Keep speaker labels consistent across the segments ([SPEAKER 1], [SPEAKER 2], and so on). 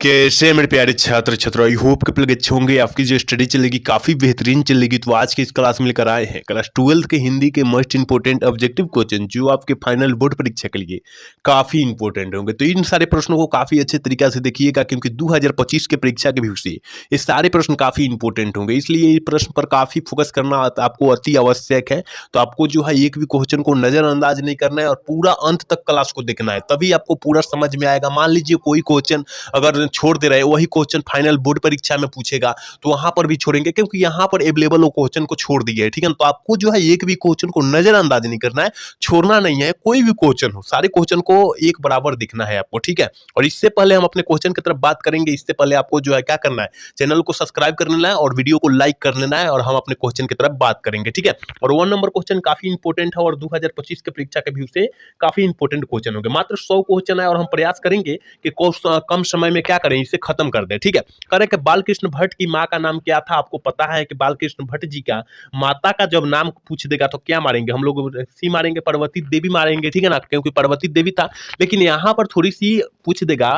[SPEAKER 1] कैसे मेरे प्यारे छात्र छात्रा, आई होप के प्लग अच्छे होंगे। आपकी जो स्टडी चलेगी काफ़ी बेहतरीन चलेगी। तो आज की इस क्लास में लेकर आए हैं क्लास 12 के हिंदी के मोस्ट इंपोर्टेंट ऑब्जेक्टिव क्वेश्चन जो आपके फाइनल बोर्ड परीक्षा के लिए काफ़ी इंपॉर्टेंट होंगे। तो इन सारे प्रश्नों को काफ़ी अच्छे तरीके से देखिएगा क्योंकि 2025 के परीक्षा के व्यू से ये सारे प्रश्न काफ़ी इंपॉर्टेंट होंगे, इसलिए ये प्रश्न पर काफ़ी फोकस करना आपको अति आवश्यक है। तो आपको जो है एक भी क्वेश्चन को नज़रअंदाज नहीं करना है और पूरा अंत तक क्लास को देखना है, तभी आपको पूरा समझ में आएगा। मान लीजिए कोई क्वेश्चन अगर छोड़ दे रहे, वही क्वेश्चन फाइनल बोर्ड परीक्षा में पूछेगा तो वहां पर भी छोड़ेंगे क्योंकि यहाँ पर अवेलेबल वो क्वेश्चन को छोड़ दिया है। ठीक है ना, तो आपको जो है एक भी क्वेश्चन को नजरअंदाज नहीं करना है, छोड़ना नहीं है। कोई भी क्वेश्चन हो, सारे क्वेश्चन को एक बराबर दिखना है आपको। ठीक है, और इससे पहले हम अपने क्वेश्चन की तरफ बात करेंगे, इससे पहले आपको जो है क्या करना है, चैनल को सब्सक्राइब कर लेना है और वीडियो को लाइक कर लेना है और हम अपने क्वेश्चन की तरफ बात करेंगे। ठीक है, और 1 नंबर क्वेश्चन काफी इंपॉर्टेंट है और 2025 के परीक्षा के व्यू से काफी इंपॉर्टेंट क्वेश्चन होंगे। मात्र 100 क्वेश्चन है और हम प्रयास करेंगे कि कम समय में क्या करें, इसे खत्म कर दें। ठीक है, करें कि बालकृष्ण भट्ट की माँ का नाम क्या था। आपको पता है कि बालकृष्ण भट्ट जी का माता का जब नाम पूछ देगा तो क्या मारेंगे हम लोग, सी मारेंगे, पार्वती देवी मारेंगे। ठीक है ना, क्योंकि पार्वती देवी था। लेकिन यहाँ पर थोड़ी सी पूछ देगा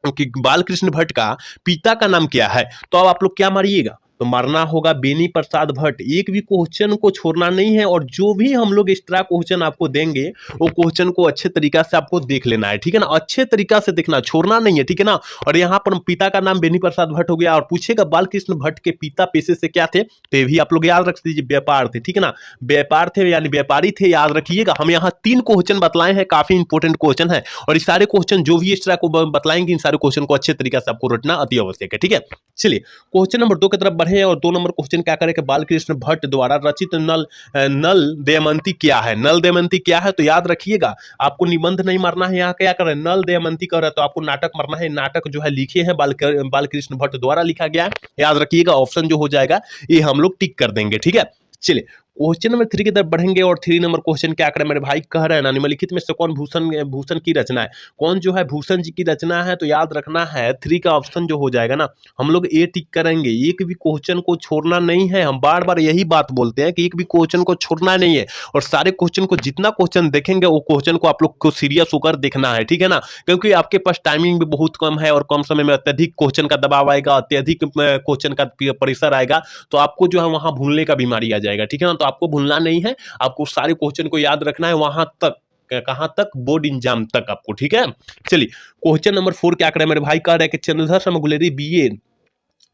[SPEAKER 1] कि बालकृष्ण भट्ट का पिता का नाम क्या है, तो अब आप लोग क्या मारिएगा, तो मारना होगा बेनी प्रसाद भट्ट। एक भी क्वेश्चन को छोड़ना नहीं है और जो भी हम लोग एक्स्ट्रा क्वेश्चन आपको देंगे वो क्वेश्चन को अच्छे तरीका से आपको देख लेना है। ठीक है ना, अच्छे तरीका से देखना, छोड़ना नहीं है। ठीक है ना, और यहाँ पर पिता का नाम बेनी प्रसाद भट्ट हो गया और पूछेगा बालकृष्ण भट्ट के पिता पेशे से क्या थे, तो ये भी आप लोग याद रख दीजिए, व्यापार थे। ठीक है ना, व्यापार थे यानी व्यापारी थे, याद रखिएगा। हम यहाँ 3 क्वेश्चन बतलाए हैं, काफी इंपॉर्टेंट क्वेश्चन है और ये सारे क्वेश्चन जो भी एक्स्ट्रा को बतलाएंगे, इन सारे क्वेश्चन को अच्छे तरीके से आपको रटना अति आवश्यक है। ठीक है, चलिए क्वेश्चन नंबर 2 की तरफ बढ़े और 2 नंबर क्वेश्चन क्या करें कि बालकृष्ण भट्ट द्वारा रचित नल दमयंती क्या है। नल दमयंती क्या है, तो याद रखिएगा, आपको निबंध नहीं मारना है। यहाँ क्या करें, नल दमयंती कर रहे तो आपको नाटक मारना है। नाटक जो है लिखे हैं बालकृष्ण भट्ट द्वारा लिखा गया है, याद रखिएगा। ऑप्शन जो हो जाएगा ये हम लोग टिक कर देंगे। ठीक है, चलिए क्वेश्चन नंबर 3 की तरफ बढ़ेंगे और 3 नंबर क्वेश्चन क्या करें, मेरे भाई कह रहे हैं ना, निम्नलिखित में से कौन भूषण की रचना है, कौन जो है भूषण जी की रचना है, तो याद रखना है 3 का ऑप्शन जो हो जाएगा ना, हम लोग ए टिक करेंगे। एक भी क्वेश्चन को छोड़ना नहीं है, हम बार बार यही बात बोलते हैं कि एक भी क्वेश्चन को छोड़ना नहीं है और सारे क्वेश्चन को, जितना क्वेश्चन देखेंगे वो क्वेश्चन को आप लोग को सीरियस होकर देखना है। ठीक है ना, क्योंकि आपके पास टाइमिंग भी बहुत कम है और कम समय में अत्यधिक क्वेश्चन का दबाव आएगा, अत्यधिक क्वेश्चन का प्रेशर आएगा, तो आपको जो है वहां भूलने का बीमारी आ जाएगा। ठीक है ना, तो आपको भूलना नहीं है, आपको सारे क्वेश्चन को याद रखना है वहां तक, कहां तक, बोर्ड एग्जाम तक आपको। ठीक है, चलिए क्वेश्चन नंबर 4 क्या करें, मेरे भाई कह रहे हैं कि चंद्रधर शर्मा गुलेरी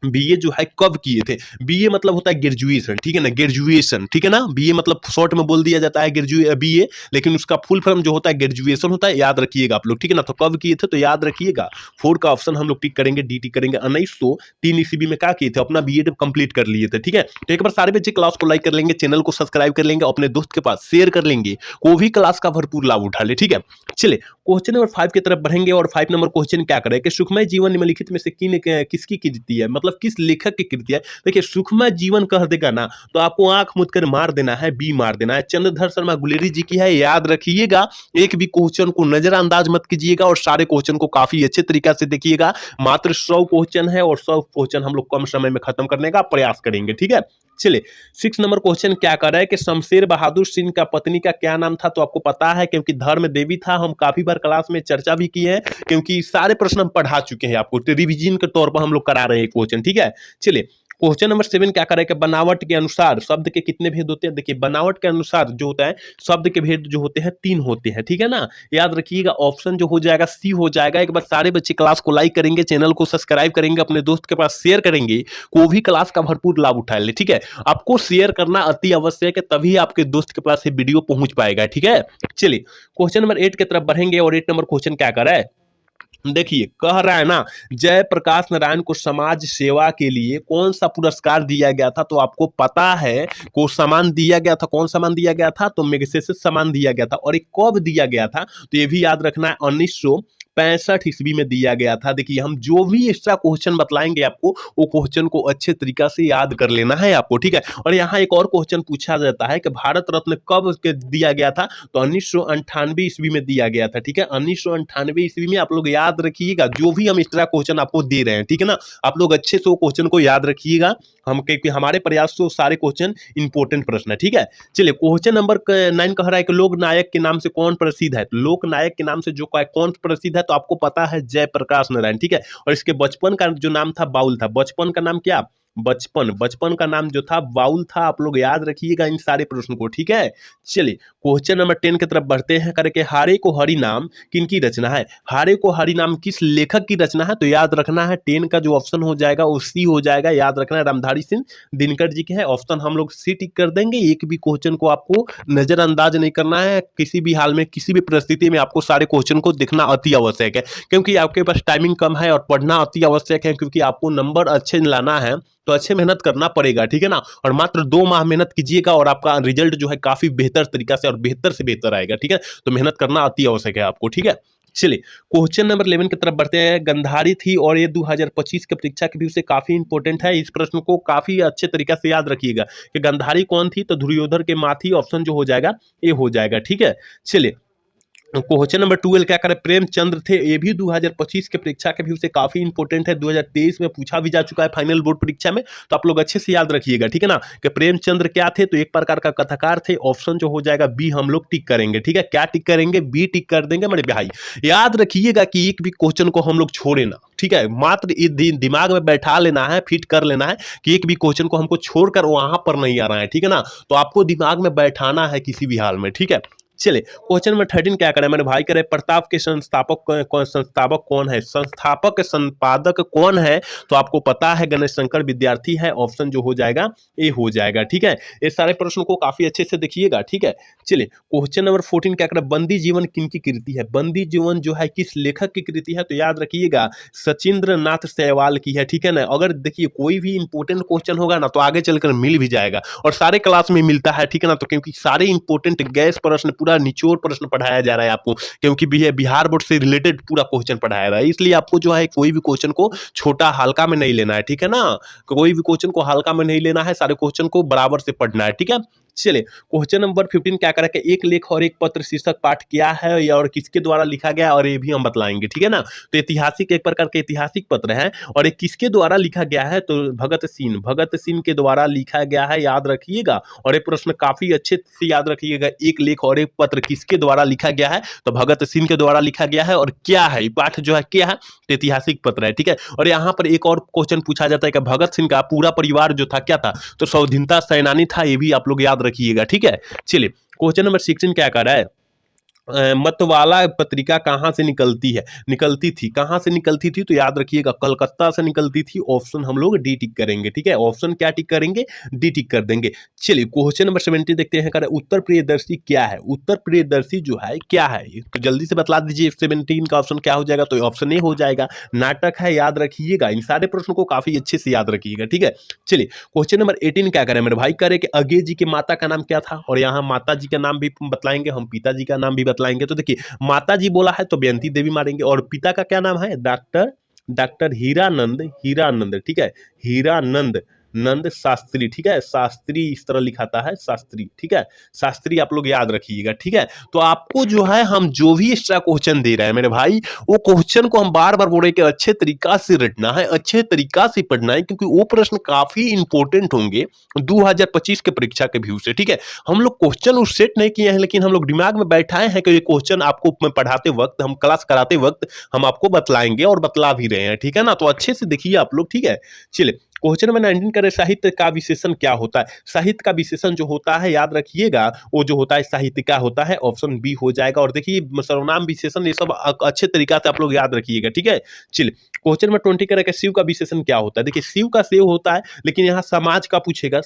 [SPEAKER 1] बीए जो है कब किए थे। बीए मतलब होता है ग्रेजुएशन। ठीक है ना, ग्रेजुएशन। ठीक है ना, बीए मतलब शॉर्ट में बोल दिया जाता है बीए, लेकिन उसका फुल फॉर्म जो होता है ग्रेजुएशन होता है, याद रखिएगा आप लोग। ठीक है ना, तो कब किए थे, तो याद रखिएगा 4 का ऑप्शन हम लोग टिक करेंगे, डी टिक करेंगे। 1903 ईस्वी में क्या किए थे, अपना बीएड कंप्लीट कर लिए थे। ठीक है, तो एक बार सारे बच्चे क्लास को लाइक कर लेंगे, चैनल को सब्सक्राइब कर लेंगे, अपने दोस्त के पास शेयर कर लेंगे, वो भी क्लास का भरपूर लाभ उठा ले। ठीक है, चलिए क्वेश्चन नंबर 5 की तरफ बढ़ेंगे और 5 नंबर क्वेश्चन क्या करें कि सुखमय जीवन निम्नलिखित में से किसकी कृति है, मतलब किस लेखक की कृति है। देखिए सुखमय जीवन कह देगा ना तो आपको आंख मूंद कर मार देना है, बी मार देना है। चंद्रधर शर्मा गुलेरी जी की है, याद रखिएगा। एक भी क्वेश्चन को नजरअंदाज मत कीजिएगा और सारे क्वेश्चन को काफी अच्छे तरीके से देखिएगा। मात्र 100 क्वेश्चन है और 100 क्वेश्चन हम लोग कम समय में खत्म करने का प्रयास करेंगे। ठीक है, चलिए 6 नंबर क्वेश्चन क्या कर रहा है कि शमशेर बहादुर सिंह का पत्नी का क्या नाम था, तो आपको पता है क्योंकि धर्म देवी था। हम काफी बार क्लास में चर्चा भी की है क्योंकि सारे प्रश्न हम पढ़ा चुके हैं, आपको रिवीजन के तौर पर हम लोग करा रहे हैं क्वेश्चन। ठीक है, चलिए क्वेश्चन नंबर 7 क्या करें कि बनावट के अनुसार शब्द के कितने भेद होते हैं। देखिए बनावट के अनुसार जो होता है, शब्द के भेद जो होते हैं 3 होते हैं। ठीक है ना, याद रखिएगा। ऑप्शन जो हो जाएगा सी हो जाएगा। एक बार सारे बच्चे क्लास को लाइक करेंगे, चैनल को सब्सक्राइब करेंगे, अपने दोस्त के पास शेयर करेंगे, को भी क्लास का भरपूर लाभ उठा ले। ठीक है, आपको शेयर करना अति आवश्यक है, तभी आपके दोस्त के पास ये वीडियो पहुंच पाएगा। ठीक है, चलिए क्वेश्चन नंबर 8 की तरफ बढ़ेंगे और 8 नंबर क्वेश्चन क्या कर रहा है, देखिए कह रहा है ना, जयप्रकाश नारायण को समाज सेवा के लिए कौन सा पुरस्कार दिया गया था, तो आपको पता है को सम्मान दिया गया था। कौन सम्मान दिया गया था, तो मैग्सेसे सम्मान दिया गया था। और ये कब दिया गया था, तो ये भी याद रखना है, 1965 ईस्वी में दिया गया था। देखिए हम जो भी एक्स्ट्रा क्वेश्चन बतलाएंगे आपको, वो क्वेश्चन को अच्छे तरीका से याद कर लेना है आपको। ठीक है, और यहाँ एक और क्वेश्चन पूछा जाता है कि भारत रत्न कब दिया गया था, तो 1998 ईस्वी में दिया गया था। ठीक है, 1998 ईस्वी में। आप लोग याद रखिएगा जो भी हम एक्स्ट्रा क्वेश्चन आपको दे रहे हैं। ठीक है ना, आप लोग अच्छे से क्वेश्चन को याद रखिएगा, हम क्योंकि हमारे प्रयास से सारे क्वेश्चन इंपॉर्टेंट प्रश्न है। ठीक है, चलिए क्वेश्चन नंबर 9 कह रहा है कि लोक नायक के नाम से कौन प्रसिद्ध है, तो लोक नायक के नाम से जो कौन प्रसिद्ध है, तो आपको पता है जयप्रकाश नारायण, ठीक है। और इसके बचपन का जो नाम था बाउल था, बचपन का नाम क्या, बचपन, बचपन का नाम जो था बाउल था। आप लोग याद रखिएगा इन सारे प्रश्न को, ठीक है। चलिए क्वेश्चन नंबर 10 की तरफ बढ़ते हैं। करके हारे को हरि नाम किनकी रचना है, हारे को हरि नाम किस लेखक की रचना है, तो याद रखना है 10 का जो ऑप्शन हो जाएगा वो सी हो जाएगा। याद रखना है रामधारी सिंह दिनकर जी के है, ऑप्शन हम लोग सी टिक कर देंगे। एक भी क्वेश्चन को आपको नजरअंदाज नहीं करना है, किसी भी हाल में किसी भी परिस्थिति में आपको सारे क्वेश्चन को देखना अति आवश्यक है, क्योंकि आपके पास टाइमिंग कम है और पढ़ना अति आवश्यक है, क्योंकि आपको नंबर अच्छे लाना है तो अच्छे मेहनत करना पड़ेगा, ठीक है ना। और मात्र 2 माह मेहनत कीजिएगा और आपका रिजल्ट जो है काफी बेहतर तरीका से और बेहतर से बेहतर आएगा, ठीक है। तो मेहनत करना अति आवश्यक है आपको, ठीक है। चलिए क्वेश्चन नंबर 11 की तरफ बढ़ते हैं। गंधारी थी और ये 2025 के परीक्षा के व्यू से काफी इंपॉर्टेंट है। इस प्रश्न को काफी अच्छे तरीके से याद रखिएगा कि गंधारी कौन थी, तो दुर्योधन के माँ थी, ऑप्शन जो हो जाएगा ये हो जाएगा, ठीक है। चलिए क्वेश्चन नंबर 12 क्या करें, प्रेमचंद्र थे, ये भी 2025 के परीक्षा के व्यू से काफी इंपॉर्टेंट है। 2023 में पूछा भी जा चुका है फाइनल बोर्ड परीक्षा में, तो आप लोग अच्छे से याद रखिएगा, ठीक है ना। कि प्रेमचंद्र क्या थे, तो एक प्रकार का कथाकार थे, ऑप्शन जो हो जाएगा बी हम लोग टिक करेंगे, ठीक है। क्या टिक करेंगे, बी टिक कर देंगे मेरे भाई। याद रखिएगा कि एक भी क्वेश्चन को हम लोग छोड़े ना, ठीक है। मात्र दिमाग में बैठा लेना है, फिट कर लेना है कि एक भी क्वेश्चन को हमको छोड़कर वहां पर नहीं आ रहा है, ठीक है ना। तो आपको दिमाग में बैठाना है किसी भी हाल में, ठीक है। चलिए क्वेश्चन नंबर 13 क्या करें मेरे भाई, करें प्रताप के संस्थापक कौन है, संस्थापक संपादक कौन है, तो आपको पता है गणेश शंकर विद्यार्थी है, ऑप्शन जो हो जाएगा ए हो जाएगा, ठीक है। ये सारे प्रश्नों को काफी अच्छे से देखिएगा, ठीक है। चलिए क्वेश्चन नंबर 14 क्या करें, बंदी जीवन किनकी कृति है, बंदी जीवन जो है किस लेखक की कृति है, तो याद रखिएगा सचिंद्र नाथ सहवाल की है, ठीक है ना। अगर देखिए कोई भी इंपॉर्टेंट क्वेश्चन होगा ना तो आगे चलकर मिल भी जाएगा, और सारे क्लास में मिलता है, ठीक है ना। तो क्योंकि सारे इंपॉर्टेंट गैस प्रश्न पूरा निचोड़ प्रश्न पढ़ाया जा रहा है आपको, क्योंकि बिहार बोर्ड से रिलेटेड पूरा क्वेश्चन पढ़ाया रहा है, इसलिए आपको जो है कोई भी क्वेश्चन को छोटा हल्का में नहीं लेना है, ठीक है ना। कोई भी क्वेश्चन को हल्का में नहीं लेना है, सारे क्वेश्चन को बराबर से पढ़ना है, ठीक है। चलिए क्वेश्चन नंबर 15 क्या करें कि एक लेख और एक पत्र शीर्षक पाठ क्या है और किसके द्वारा लिखा गया, और ये भी हम बतलाएंगे, ठीक है ना। तो ऐतिहासिक एक प्रकार के ऐतिहासिक पत्र है, और ये किसके द्वारा लिखा गया है, तो भगत सिंह के द्वारा लिखा गया है, याद रखिएगा। और ये प्रश्न काफी अच्छे से याद रखिएगा, एक लेख और एक पत्र किसके द्वारा लिखा गया है, तो भगत सिंह के द्वारा लिखा गया है। और क्या है पाठ जो है क्या है, तो ऐतिहासिक पत्र है, ठीक है। और यहाँ पर एक और क्वेश्चन पूछा जाता है कि भगत सिंह का पूरा परिवार जो था क्या था, तो स्वाधीनता सेनानी था, ये भी आप लोग याद रखिएगा, ठीक है। चलिए क्वेश्चन नंबर 16 क्या कर रहा है, मतवाला पत्रिका कहाँ से निकलती थी, कहाँ से निकलती थी, तो याद रखिएगा कलकत्ता से निकलती थी, ऑप्शन हम लोग डी टिक करेंगे, ठीक है। ऑप्शन क्या टिक करेंगे, डी टिक कर देंगे। चलिए क्वेश्चन नंबर 17 देखते हैं, उत्तर प्रियदर्शी क्या है, उत्तर प्रियदर्शी जो है क्या है, तो जल्दी से बतला दीजिए। 17 का ऑप्शन क्या हो जाएगा, तो ऑप्शन ए हो जाएगा, नाटक है, याद रखिएगा। इन सारे प्रश्नों को काफी अच्छे से याद रखिएगा, ठीक है। चलिए क्वेश्चन नंबर 18 क्या करें मेरे भाई, करें कि अगे जी के माता का नाम क्या था, और यहाँ माता जी का नाम भी बतलाएंगे, हम पिताजी का नाम भी बतलाएंगे। तो देखिए माता जी बोला है तो बेअंती देवी मारेंगे, और पिता का क्या नाम है, डॉक्टर हीरानंद, ठीक है, हीरानंद शास्त्री, ठीक है। शास्त्री इस तरह लिखाता है, शास्त्री, ठीक है, शास्त्री आप लोग याद रखिएगा, ठीक है। तो आपको जो है हम जो भी एक्स्ट्रा क्वेश्चन दे रहे हैं मेरे भाई, वो क्वेश्चन को हम बार बार बोल रहे हैं कि अच्छे तरीका से रटना है, अच्छे तरीका से पढ़ना है, क्योंकि वो प्रश्न काफी इंपॉर्टेंट होंगे 2025 के परीक्षा के व्यू से, ठीक है। हम लोग क्वेश्चन उस सेट नहीं किए हैं, लेकिन हम लोग दिमाग में बैठाए हैं कि ये क्वेश्चन आपको पढ़ाते वक्त, हम क्लास कराते वक्त हम आपको बतलाएंगे और बतला भी रहे हैं, ठीक है ना। तो अच्छे से देखिए आप लोग, ठीक है। चलिए क्वेश्चन नंबर 19 करें, साहित्य का विशेषण क्या होता है, साहित्य का विशेषण जो होता है याद रखिएगा वो जो होता है साहित्य का होता है, ऑप्शन बी हो जाएगा। और देखिए सर्वनाम विशेषण ये सब अच्छे तरीका से आप लोग याद रखिएगा, ठीक है। चलिए क्वेश्चन नंबर 20 करें कि शिव का विशेषण क्या होता है, देखिए शिव का शिव होता है, लेकिन यहाँ समाज का पूछेगा,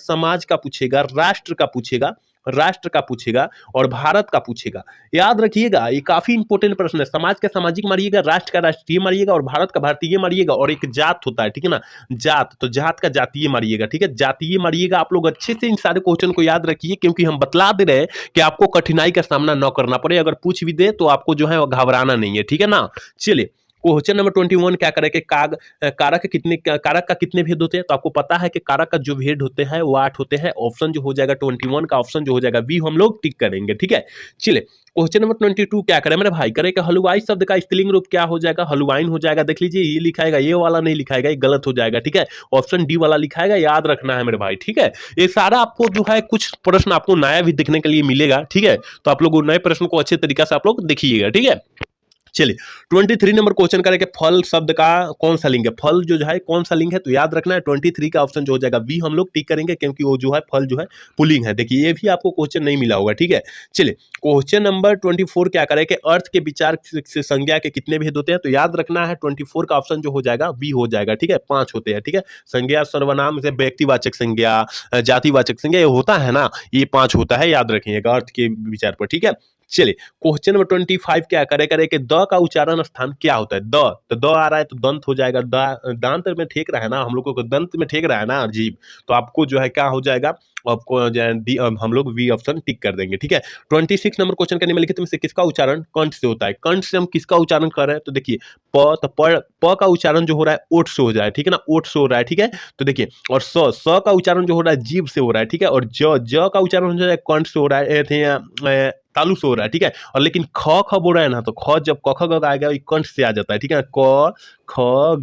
[SPEAKER 1] राष्ट्र का पूछेगा और भारत का पूछेगा, याद रखिएगा। ये काफी इंपॉर्टेंट प्रश्न है, समाज का सामाजिक मारिएगा, राष्ट्र का राष्ट्रीय मारिएगा, और भारत का भारतीय मारिएगा, और एक जात होता है, ठीक है ना, जात, तो जात का जातीय मारिएगा, ठीक है, जातीय मारिएगा। आप लोग अच्छे से इन सारे क्वेश्चन को याद रखिए, क्योंकि हम बतला दे रहे हैं कि आपको कठिनाई का सामना न करना पड़े, अगर पूछ भी दे तो आपको जो है घबराना नहीं है, ठीक है ना। चलिए क्वेश्चन नंबर 21 क्या करें कि कारक का कितने भेद होते हैं, तो आपको पता है कि कारक का जो भेद होते हैं वो 8 होते हैं, ऑप्शन जो हो जाएगा 21 का ऑप्शन जो हो जाएगा बी हम लोग टिक करेंगे, ठीक है। चलिए क्वेश्चन नंबर 22 क्या करें मेरे भाई, करें कि हलवाई शब्द का स्त्रीलिंग रूप क्या हो जाएगा, हलवाइन हो जाएगा। देख लीजिए ये लिखाएगा, ये वाला नहीं लिखाएगा, ये गलत हो जाएगा, ठीक है, ऑप्शन डी वाला लिखाएगा, याद रखना है मेरे भाई, ठीक है। ये सारा आपको जो है कुछ प्रश्न आपको नया भी देखने के लिए मिलेगा, ठीक है। तो आप लोग नए प्रश्न को अच्छे तरीके से आप लोग देखिएगा, ठीक है। चलिए 23 नंबर क्वेश्चन करेंगे फल शब्द का कौन सा लिंग है। फल जो है कौन सा लिंग है, तो याद रखना है 23 का ऑप्शन जो हो जाएगा बी हम लोग टिक करेंगे, क्योंकि वो जो है फल जो है पुल्लिंग है। देखिए ये भी आपको क्वेश्चन नहीं मिला होगा, ठीक है। चलिए क्वेश्चन नंबर 24 क्या करें कि अर्थ के विचार से संज्ञा के कितने भेद होते हैं, तो याद रखना है 24 का ऑप्शन जो हो जाएगा बी हो जाएगा, ठीक है। 5 होते हैं, ठीक है। संज्ञा सर्वनाम से व्यक्तिवाचक संज्ञा, जातिवाचक संज्ञा, ये होता है ना, ये 5 होता है, याद रखिएगा अर्थ के विचार पर, ठीक है। चलिए क्वेश्चन नंबर 25 क्या करे करे कि द का उच्चारण स्थान क्या होता है। द तो द आ रहा है तो दंत हो जाएगा, दांत में ठेक रहा है ना, हम लोग को दंत में ठेक रहा है ना जीभ, तो आपको जो है क्या हो जाएगा, आपको जो है हम लोग वी ऑप्शन टिक कर देंगे, ठीक है। 26 नंबर क्वेश्चन का निम्नलिखित में से किसका उच्चारण कंठ से होता है। कंठ से हम किसका उच्चारण कर रहे हैं, तो देखिए तो प का उच्चारण जो हो रहा है ओठ से हो जाए, ठीक है ना, ओठ से हो रहा है, ठीक है। तो देखिए और स का उच्चारण जो हो रहा है जीभ से हो रहा है, ठीक है। और ज का उच्चारण जो है कंठ से हो रहा है, तालु से हो रहा है, ठीक है। और लेकिन ख ख बोल रहा है ना, तो ख जब क ख ग आएगा कंठ से आ जाता है, ठीक है। क ख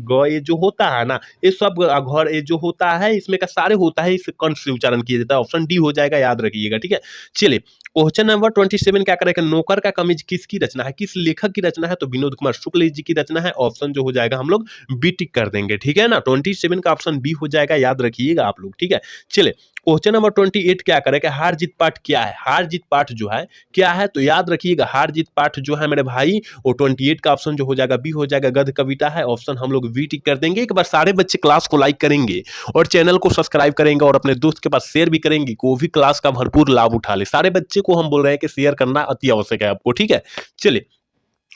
[SPEAKER 1] ग ये जो होता है ना, ये सब घर ये जो होता है इसमें का सारे होता है, इस कंठ से उच्चारण किया जाता है, ऑप्शन डी हो जाएगा, याद रखिएगा, ठीक है। चलिए क्वेश्चन नंबर 27 क्या करेगा, नौकर का कमीज किसकी रचना है, किस लेखक की रचना है, तो विनोद कुमार शुक्ल जी की रचना है, ऑप्शन जो हो जाएगा हम लोग बी टिक कर देंगे, ठीक है ना। 27 का ऑप्शन बी हो जाएगा, याद रखिएगा आप लोग, ठीक है। चलिए क्वेश्चन नंबर 28 क्या करेगा, हार जीत पाठ क्या है। हार जीत पाठ जो है क्या है, तो याद रखिएगा हार जीत पाठ जो है मेरे भाई, वो 28 का ऑप्शन जो हो जाएगा बी हो जाएगा, गद्य कविता है, ऑप्शन हम लोग बी टिक कर देंगे। एक बार सारे बच्चे क्लास को लाइक करेंगे और चैनल को सब्सक्राइब करेंगे और अपने दोस्त के पास शेयर भी करेंगे, को भी क्लास का भरपूर लाभ उठा ले। सारे बच्चे को हम बोल रहे हैं कि शेयर करना अति आवश्यक है आपको, ठीक है। चलिए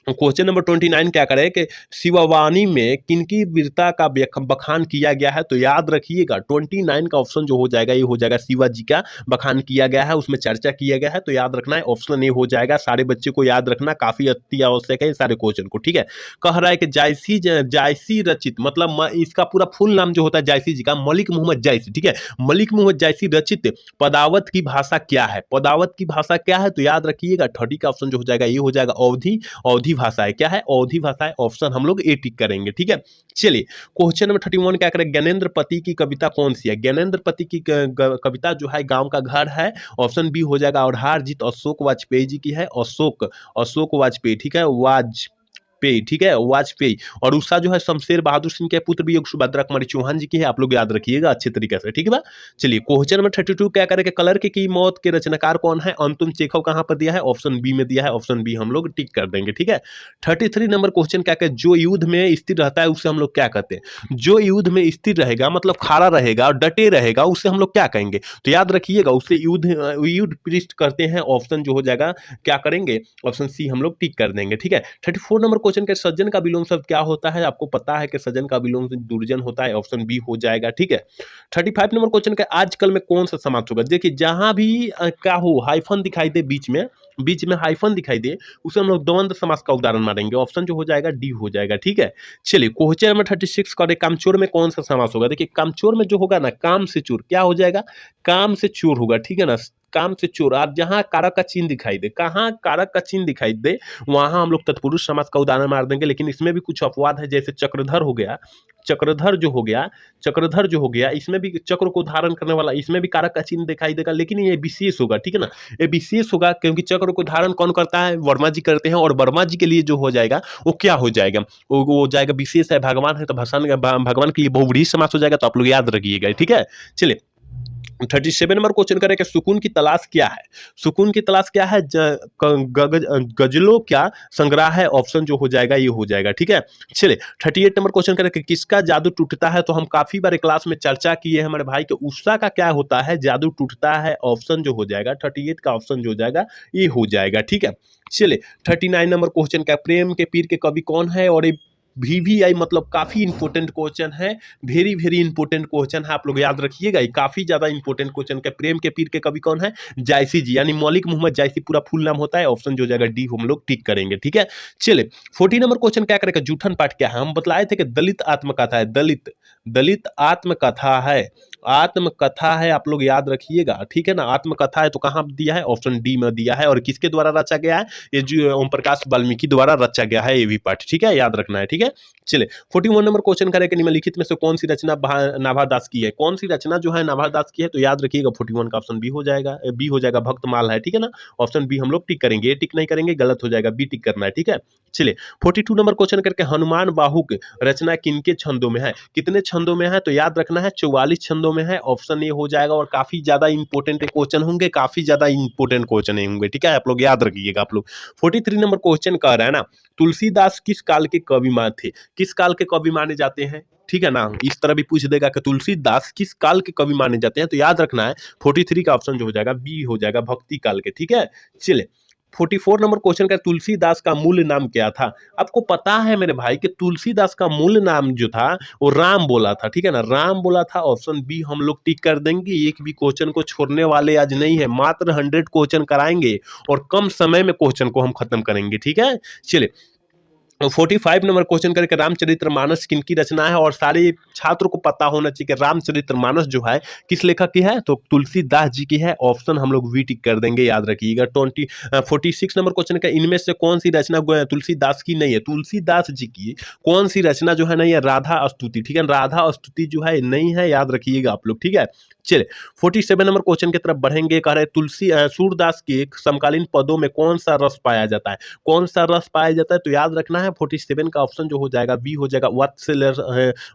[SPEAKER 1] क्वेश्चन नंबर 29 क्या करें कि शिववाणी में किनकी वीरता का बखान किया गया है, तो याद रखिएगा 29 का ऑप्शन जो हो जाएगा ये हो जाएगा, शिवाजी का बखान किया गया है, उसमें चर्चा किया गया है, तो याद रखना है ऑप्शन ए हो जाएगा। सारे बच्चे को याद रखना काफी अति आवश्यक है सारे क्वेश्चन को, ठीक है। कह रहा है कि जायसी रचित, मतलब इसका पूरा फुल नाम जो होता है जायसी जी का, मलिक मोहम्मद जायसी, ठीक है। मलिक मोहम्मद जायसी रचित पदावत की भाषा क्या है। पदावत की भाषा क्या है, तो याद रखिएगा 30 का ऑप्शन जो हो जाएगा ये हो जाएगा अवधी, अवधी भाषा है, क्या है, अवधी भाषा है, ऑप्शन हम लोग ए टिक करेंगे, ठीक है। चलिए क्वेश्चन नंबर 31 क्या करें, ज्ञानेंद्र पति की कविता कौन सी है। ज्ञानेंद्र पति की कविता जो है गांव का घर है, ऑप्शन बी हो जाएगा। और हार जीत अशोक वाजपेयी जी की है, अशोक वाजपेयी, ठीक है, ठीक है, वाजपेयी। और उषा जो है शमशेर बहादुर सिंह के पुत्र भी सुभद्रा कुमारी चौहान जी की है, आप लोग याद रखिएगा अच्छे तरीके से, ठीक है। चलिए क्वेश्चन नंबर 32 क्या करें कि कलर की मौत के रचनाकार कौन है। अंतुम चेखव कहां पर दिया है, ऑप्शन बी में दिया है, ऑप्शन बी हम लोग टिक कर देंगे, ठीक है। 33 नंबर क्वेश्चन क्या कहते, जो युद्ध में स्थिर रहता है उसे हम लोग क्या कहते हैं। जो युद्ध में स्थिर रहेगा मतलब खड़ा रहेगा और डटे रहेगा, उसे हम लोग क्या कहेंगे, तो याद रखिएगा उसे युद्ध पृष्ठ करते हैं, ऑप्शन जो हो जाएगा क्या करेंगे, ऑप्शन सी हम लोग टिक कर देंगे, ठीक है। 34 नंबर क्वेश्चन के सज्जन का विलोम शब्द क्या होता है, आपको पता है कि सज्जन का विलोम दुर्जन होता है, ऑप्शन बी हो जाएगा, ठीक है। 35 नंबर क्वेश्चन का आजकल में कौन सा समास होगा। देखिए जहां भी क्या हो हाइफन दिखाई दे, बीच में हाइफन दिखाई दे, उसे हम लोग द्वंद्व समास का उदाहरण मानेंगे, ऑप्शन जो हो जाएगा डी हो जाएगा, ठीक है। चलिए क्वेश्चन नंबर 36 करे, कामचोर में कौन सा समास होगा। देखिए कामचोर में जो होगा ना, काम से चोर क्या हो जाएगा, काम से चोर होगा, ठीक है ना, काम से चोर। आप जहां कारक का चिन्ह दिखाई दे, कहां कारक का चिन्ह दिखाई दे वहां हम लोग तत्पुरुष समास का उदाहरण मार देंगे। लेकिन इसमें भी कुछ अपवाद है, जैसे चक्रधर हो गया, चक्रधर जो हो गया इसमें भी चक्र को धारण करने वाला, इसमें भी कारक का चिन्ह दिखाई देगा, लेकिन ये विशेष होगा, ठीक है ना, ये विशेष होगा क्योंकि चक्र को धारण कौन करता है, वर्मा जी करते हैं। और वर्मा जी के लिए जो हो जाएगा वो क्या हो जाएगा, वो जाएगा विशेष है, भगवान है तो भगवान के लिए बहुव्रीहि समास हो जाएगा, तो आप लोग याद रखिएगा, ठीक है। चलिए 37 नंबर क्वेश्चन करें कि सुकून की तलाश क्या है। सुकून की तलाश क्या है, गजलों क्या संग्रह है, ऑप्शन जो हो जाएगा ये हो जाएगा, ठीक है। चलिए 38 नंबर क्वेश्चन करें कि किसका जादू टूटता है, तो हम काफी बार क्लास में चर्चा किए हैं हमारे भाई कि उषा का क्या होता है, जादू टूटता है, ऑप्शन जो हो जाएगा 38 का ऑप्शन जो हो जाएगा ये हो जाएगा, ठीक है। चलिए 39 नंबर क्वेश्चन का प्रेम के पीर के कवि कौन है, और ये VVI मतलब काफी इंपोर्टेंट क्वेश्चन है, वेरी वेरी इंपोर्टेंट क्वेश्चन है, आप लोग याद रखिएगा, ये काफी ज्यादा इंपोर्टेंट क्वेश्चन है। प्रेम के पीर के कवि कौन है, जायसी जी, यानी मौलिक मोहम्मद जायसी पूरा फुल नाम होता है, ऑप्शन जो जाएगा डी हम लोग टिक करेंगे, ठीक है। चलिए 40 नंबर क्वेश्चन क्या करेगा, जूठन पाठ क्या है। हम बतलाए थे कि दलित आत्मकथा है, दलित दलित आत्मकथा है, आत्मकथा है, आप लोग याद रखिएगा, ठीक है ना। आत्मकथा है तो कहाँ दिया है, ऑप्शन डी में दिया है। और किसके द्वारा रचा गया है, ये जो ओम प्रकाश वाल्मीकि द्वारा रचा गया है, ये भी पाठ, ठीक है, याद रखना है, ठीक है। चलिए 41 नंबर क्वेश्चन करें कि निम्नलिखित में से कौन सी रचना नाभादास की है, कौन सी रचना जो है नाभादास की है, तो याद रखिएगा 41 का ऑप्शन बी हो जाएगा, बी हो जाएगा, भक्तमाल है, ठीक है ना। ऑप्शन बी हम लोग टिक करेंगे, ये टिक नहीं करेंगे, गलत हो जाएगा, बी टिक करना है, ठीक है। चलिए 42 नंबर क्वेश्चन करके हनुमान बाहुक रचना किनके छंदों में है, कितने छंदों में है, तो याद रखना है 44 छंदों में है, ऑप्शन ए हो जाएगा। और काफी ज्यादा इंपॉर्टेंट क्वेश्चन होंगे, काफी ज्यादा इंपॉर्टेंट क्वेश्चन होंगे, ठीक है, आप लोग याद रखिएगा। आप लोग 43 नंबर क्वेश्चन कह रहा है ना, तुलसीदास किस काल के कवि थे, किस काल के कवि माने जाते हैं, ठीक है ना। इस तरह भी पूछ देगा कि तुलसीदास किस काल के कवि माने जाते हैं, तो याद रखना है 43 का ऑप्शन जो हो जाएगा बी हो जाएगा, भक्ति काल के, ठीक है। चले 44 नंबर क्वेश्चन का, तुलसीदास का मूल नाम क्या था। आपको पता है मेरे भाई कि तुलसीदास का मूल नाम जो था वो राम बोला था, ठीक है ना, राम बोला था। ऑप्शन बी हम लोग टिक कर देंगे, एक भी क्वेश्चन को छोड़ने वाले आज नहीं है, मात्र 100 क्वेश्चन कराएंगे और कम समय में क्वेश्चन को हम खत्म करेंगे, ठीक है। चलिए 45 नंबर क्वेश्चन करके रामचरितमानस किनकी रचना है, और सारे छात्रों को पता होना चाहिए कि रामचरितमानस जो है किस लेखक की है, तो तुलसीदास जी की है। ऑप्शन हम लोग वी टिक कर देंगे, याद रखिएगा। 46 नंबर क्वेश्चन का, इनमें से कौन सी रचना तुलसीदास की नहीं है, तुलसीदास जी की कौन सी रचना जो है नहीं है, राधा स्तुति, ठीक है, राधा स्तुति जो है नहीं है, याद रखिएगा आप लोग, ठीक है। चलिए 47 नंबर क्वेश्चन की तरफ बढ़ेंगे, कह रहे सूरदास के समकालीन पदों में कौन सा रस पाया जाता है, कौन सा रस पाया जाता है, तो याद रखना है 47 का ऑप्शन जो हो जाएगा बी हो जाएगा,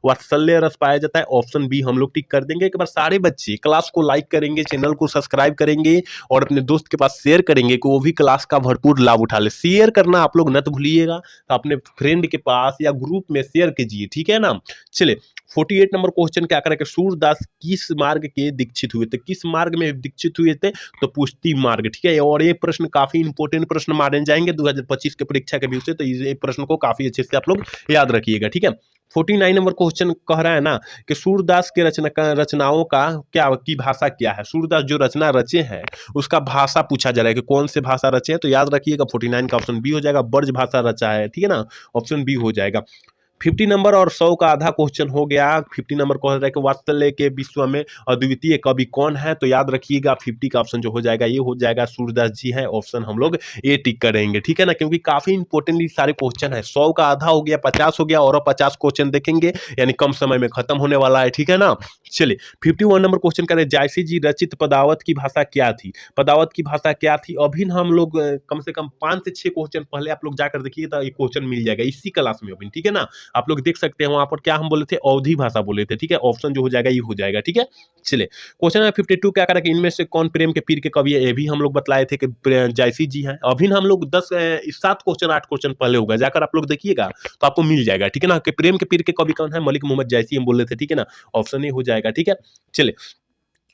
[SPEAKER 1] वात्सल्य रस पाया जाता है। ऑप्शन बी हम लोग टिक कर देंगे। एक बार सारे बच्चे क्लास को लाइक करेंगे, चैनल को सब्सक्राइब करेंगे और अपने दोस्त के पास शेयर करेंगे कि वो भी क्लास का भरपूर लाभ उठा ले। शेयर करना आप लोग न तो भूलिएगा, तो अपने फ्रेंड के पास या ग्रुप में शेयर कीजिए, ठीक है ना। चलिए 48 नंबर क्वेश्चन क्या करें कि सूरदास किस मार्ग के दीक्षित हुए थे, किस मार्ग में दीक्षित हुए थे, तो पुष्टि मार्ग, ठीक है। और ये प्रश्न काफी इंपॉर्टेंट प्रश्न माने जाएंगे 2025 के परीक्षा के व्यू से, तो इस प्रश्न को काफी अच्छे से आप लोग याद रखिएगा, ठीक है। 49 नंबर क्वेश्चन कह रहा है ना कि सूरदास के रचनाओं का क्या की भाषा क्या है, सूरदास जो रचना रचे हैं उसका भाषा पूछा जा रहा है कि कौन से भाषा रचे हैं, तो याद रखिएगा 49 का ऑप्शन बी हो जाएगा, ब्रज भाषा रचा है, ठीक है ना, ऑप्शन बी हो जाएगा। 50 नंबर और 100 का आधा क्वेश्चन हो गया। 50 नंबर कह रहा है कि वात्सल्य के विश्व में अद्वितीय कवि कौन है, तो याद रखिएगा 50 का ऑप्शन जो हो जाएगा ये हो जाएगा सूरदास जी है। ऑप्शन हम लोग ए टिक करेंगे, ठीक है ना, क्योंकि काफी इंपॉर्टेंट सारे क्वेश्चन है। 100 का आधा हो गया, 50 हो गया, और 50 क्वेश्चन देखेंगे, यानी कम समय में खत्म होने वाला है, ठीक है ना। चलिए 51 नंबर क्वेश्चन करें, जायसी जी रचित पदावत की भाषा क्या थी, पदावत की भाषा क्या थी। अभी हम लोग कम से कम 5 से 6 क्वेश्चन पहले आप लोग जाकर देखिए तो ये क्वेश्चन मिल जाएगा इसी क्लास में अभी, ठीक है ना। आप लोग देख सकते हैं वहां पर क्या हम बोले थे, अवधी भाषा बोले थे, ठीक है। ऑप्शन जो हो जाएगा ये हो जाएगा, ठीक है। चलिए क्वेश्चन नंबर 52 क्या करें कि इनमें से कौन प्रेम के पीर के कवि है, ये भी हम लोग बतलाए थे कि जायसी जी हैं। अभी हम लोग 7 क्वेश्चन 8 क्वेश्चन पहले होगा, जाकर आप लोग देखिएगा तो आपको मिल जाएगा, ठीक है ना, कि प्रेम के पीर के कवि कौन है, मलिक मोहम्मद जायसी हम बोले थे, ठीक है ना। ऑप्शन ए हो जाएगा, ठीक है। चलिए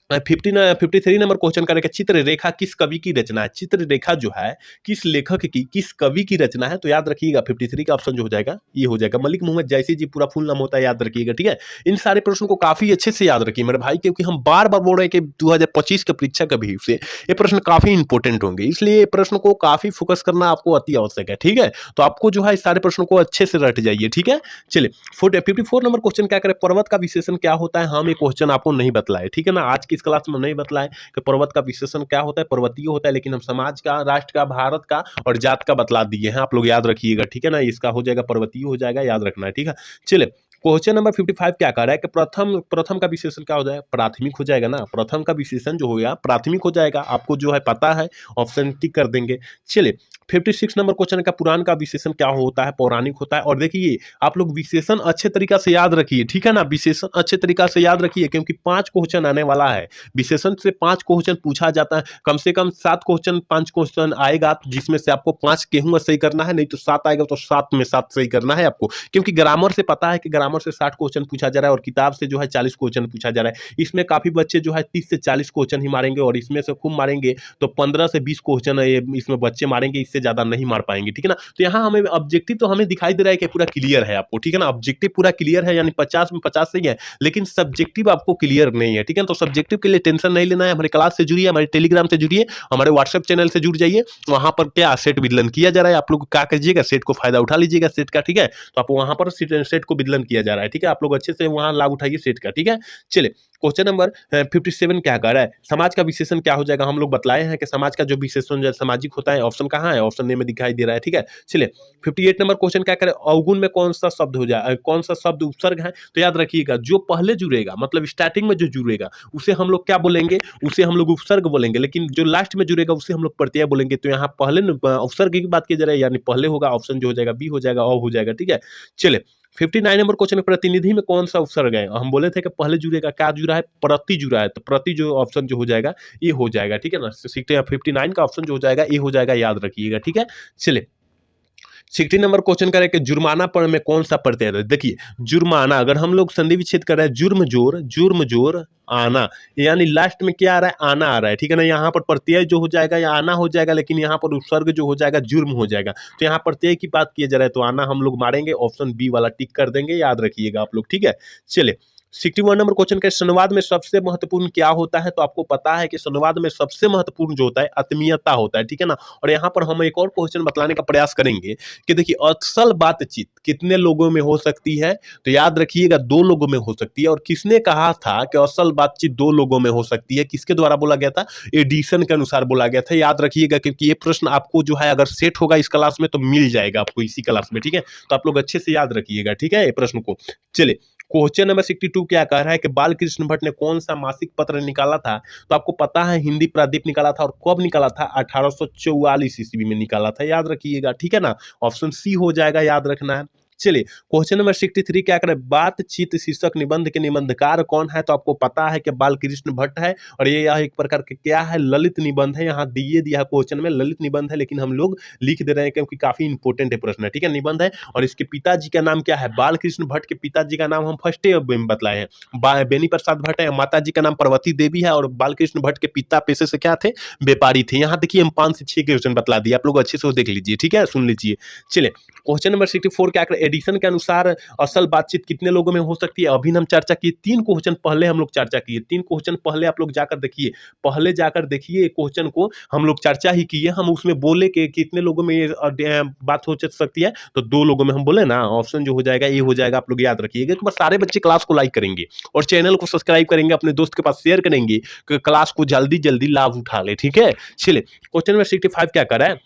[SPEAKER 1] 53 नंबर क्वेश्चन करें कि चित्र रेखा किस कवि की रचना है, चित्र रेखा जो है किस लेखक की, किस कवि की रचना है, तो याद रखिएगा 53 का ऑप्शन जो हो जाएगा ये हो जाएगा, मलिक मोहम्मद जायसी जी पूरा फुल नाम होता है, याद रखिएगा, ठीक है। इन सारे प्रश्नों को काफी अच्छे से याद रखिए मेरे भाई, क्योंकि हम बार बार बोल रहे हैं कि 2025 के परीक्षा के भी से ये प्रश्न काफी इंपॉर्टेंट होंगे, इसलिए ये प्रश्न को काफी फोकस करना आपको अति आवश्यक है, ठीक है। तो आपको जो है इस सारे प्रश्नों को अच्छे से रट जाइए, ठीक है। चलिए 54 नंबर क्वेश्चन क्या करें, पर्वत का विशेषण क्या होता है, हम ये क्वेश्चन आपको नहीं बतलाए, ठीक है ना, आज की इस क्लास में नहीं बतलाए कि पर्वत का विशेषण क्या होता है, पर्वतीय होता है, लेकिन हम समाज का, राष्ट्र का, भारत का और जात का बतला दिए हैं, आप लोग याद रखिएगा, ठीक है ना। इसका हो जाएगा पर्वतीय हो जाएगा, याद रखना है, ठीक है। चलिए क्वेश्चन नंबर 55 क्या कह रहा है कि प्रथम का विशेषण क्या हो जाएगा, प्राथमिक हो जाएगा ना, प्रथम का विशेषण जो हो गया प्राथमिक हो जाएगा, आपको जो है पता है, ऑप्शन टिक कर देंगे। चलिए 56 नंबर क्वेश्चन का पुराण का विशेषण क्या होता है, पौराणिक होता है। और देखिए आप लोग विशेषण अच्छे तरीका से याद रखिए, ठीक है ना, विशेषण अच्छे तरीका से याद रखिए, क्योंकि 5 क्वेश्चन आने वाला है, विशेषण से 5 क्वेश्चन पूछा जाता है, कम से कम 7 क्वेश्चन 5 क्वेश्चन आएगा, जिसमें से आपको 5 कहूंगा सही करना है, नहीं तो 7 आएगा तो 7 में 7 सही करना है आपको, क्योंकि ग्रामर से पता है कि ग्रामर से 60 क्वेश्चन पूछा जा रहा है और किताब से जो है 40 क्वेश्चन पूछा जा रहा है। इसमें काफी बच्चे जो है 30 से 40 क्वेश्चन ही मारेंगे, और इसमें से खूब मारेंगे तो 15 से 20 क्वेश्चन इसमें बच्चे मारेंगे, इससे ज्यादा नहीं मार पाएंगे, ठीक है ना। तो यहाँ हमें ऑब्जेक्टिव तो हमें दिखाई दे रहा है कि पूरा क्लियर है आपको, ठीक है ना, ऑब्जेक्टिव पूरा क्लियर है, यानी 50 में 50 सही है, लेकिन सब्जेक्टिव आपको क्लियर नहीं है, ठीक है। तो सब्जेक्टिव के लिए टेंशन नहीं लेना है, हमारे क्लास से जुड़िए, हमारे टेलीग्राम से जुड़िए, हमारे व्हाट्सएप चैनल से जुड़ जाइए, वहां पर क्या सेट विदलन किया जा रहा है, आप लोग क्या कीजिएगा, सेट को फायदा उठा लीजिएगा सेट का, ठीक है। तो आप वहां पर सेट को विदलन किया जा रहा है, ठीक है। आप लोग अच्छे से वहां लाभ उठाइए सेट का, ठीक है। चलिए क्वेश्चन नंबर 57 क्या कह रहा है, समाज का विशेषण क्या हो जाएगा। हम लोग बतलाए हैं कि समाज का जो विशेषण सामाजिक होता है, ऑप्शन कहाँ है, ऑप्शन ए में दिखाई दे रहा है, ठीक है। चलिए 58 नंबर क्वेश्चन क्या करे, अवगुण में कौन सा शब्द हो जाए, कौन सा शब्द उपसर्ग है। तो याद रखिएगा जो पहले जुड़ेगा, मतलब स्टार्टिंग में जो जुड़ेगा उसे हम लोग क्या बोलेंगे, उसे हम लोग उपसर्ग बोलेंगे, लेकिन जो लास्ट में जुड़ेगा उसे हम लोग प्रत्यय बोलेंगे। तो यहाँ पहले उपसर्ग की बात की जा रही है, यानी पहले होगा, ऑप्शन जो हो जाएगा बी हो जाएगा, अ हो जाएगा, ठीक है। चलिए 59 नंबर क्वेश्चन, प्रतिनिधि में कौन सा उपसर्ग है। हम बोले थे कि पहले जुड़ेगा, क्या जुड़ा है, प्रति जुड़ा है, तो प्रति जो ऑप्शन जो हो जाएगा ये हो जाएगा, ठीक है ना। 59 का ऑप्शन जो हो जाएगा ये हो जाएगा, याद रखिएगा, ठीक है। चलिए 60 नंबर क्वेश्चन करें कि जुर्माना पर में कौन सा प्रत्यय है। देखिए जुर्माना, अगर हम लोग संधि विच्छेद कर रहे हैं, जुर्म जोर आना, यानी लास्ट में क्या आ रहा है, आना आ रहा है, ठीक है ना। यहाँ पर प्रत्यय जो हो जाएगा या आना हो जाएगा, लेकिन यहाँ पर उपसर्ग जो हो जाएगा जुर्म हो जाएगा। तो यहाँ प्रत्यय की बात किया जा रहा है, तो आना हम लोग मारेंगे, ऑप्शन बी वाला टिक कर देंगे, याद रखिएगा आप लोग, ठीक है। चलिए 61 नंबर क्वेश्चन के संवाद में सबसे महत्वपूर्ण क्या होता है। तो आपको पता है कि संवाद में सबसे महत्वपूर्ण जो होता है आत्मीयता होता है, ठीक है ना। और यहाँ पर हम एक और क्वेश्चन बतलाने का प्रयास करेंगे कि देखिए असल बातचीत कितने लोगों में हो सकती है। तो याद रखिएगा 2 लोगों में हो सकती है। और किसने कहा था कि असल बातचीत 2 लोगों में हो सकती है, किसके द्वारा बोला गया था, एडिसन के अनुसार बोला गया था, याद रखिएगा, क्योंकि ये प्रश्न आपको जो है अगर सेट होगा इस क्लास में तो मिल जाएगा आपको इसी क्लास में, ठीक है। तो आप लोग अच्छे से याद रखिएगा, ठीक है, ये प्रश्न को। चलिए क्वेश्चन नंबर 62 क्या कह रहा है कि बाल कृष्ण भट्ट ने कौन सा मासिक पत्र निकाला था। तो आपको पता है हिंदी प्रादीप निकाला था, और कब निकाला था, 1844 ईस्वी में निकाला था, याद रखिएगा, ठीक है ना। ऑप्शन सी हो जाएगा, याद रखना है। चलिए क्वेश्चन नंबर 63 क्या करें, बातचीत शीर्षक निबंध के निबंधकार कौन है। तो आपको पता है कि बाल कृष्ण भट्ट है, और ये यह एक प्रकार के क्या है, ललित निबंध है। यहाँ दिए दिया क्वेश्चन में ललित निबंध है, लेकिन हम लोग लिख दे रहे हैं क्योंकि काफी इंपॉर्टेंट है प्रश्न है, ठीक है। निबंध है, और इसके पिताजी का नाम क्या है, बाल कृष्ण भट्ट के पिताजी का नाम हम फर्स्ट में बतलाए हैं, बेनी प्रसाद भट्ट है। माता जी का नाम पार्वती देवी है, और बाल कृष्ण भट्ट के पिता पेशे से क्या थे, व्यापारी थे। यहाँ देखिए हम 5 से 6 क्वेश्चन बतला दिए, आप लोग अच्छे से देख लीजिए, ठीक है, सुन लीजिए। चलिए क्वेश्चन नंबर 64 क्या करें, एडिशन के अनुसार असल बातचीत कितने लोगों में हो सकती है। अभी हम चर्चा किए 3 क्वेश्चन पहले, हम लोग चर्चा किए 3 क्वेश्चन पहले, आप लोग जाकर देखिए, पहले जाकर देखिए क्वेश्चन को, हम लोग चर्चा ही किए। हम उसमें बोले कि कितने लोगों में ये बात हो सकती है, तो 2 लोगों में हम बोले ना, ऑप्शन जो हो जाएगा ये हो जाएगा, आप लोग याद रखिएगा। तो बस सारे बच्चे क्लास को लाइक करेंगे और चैनल को सब्सक्राइब करेंगे, अपने दोस्त के पास शेयर करेंगे कि क्लास को जल्दी जल्दी लाभ उठा ले, ठीक है। चलिए क्वेश्चन नंबर 65 क्या कर रहा है,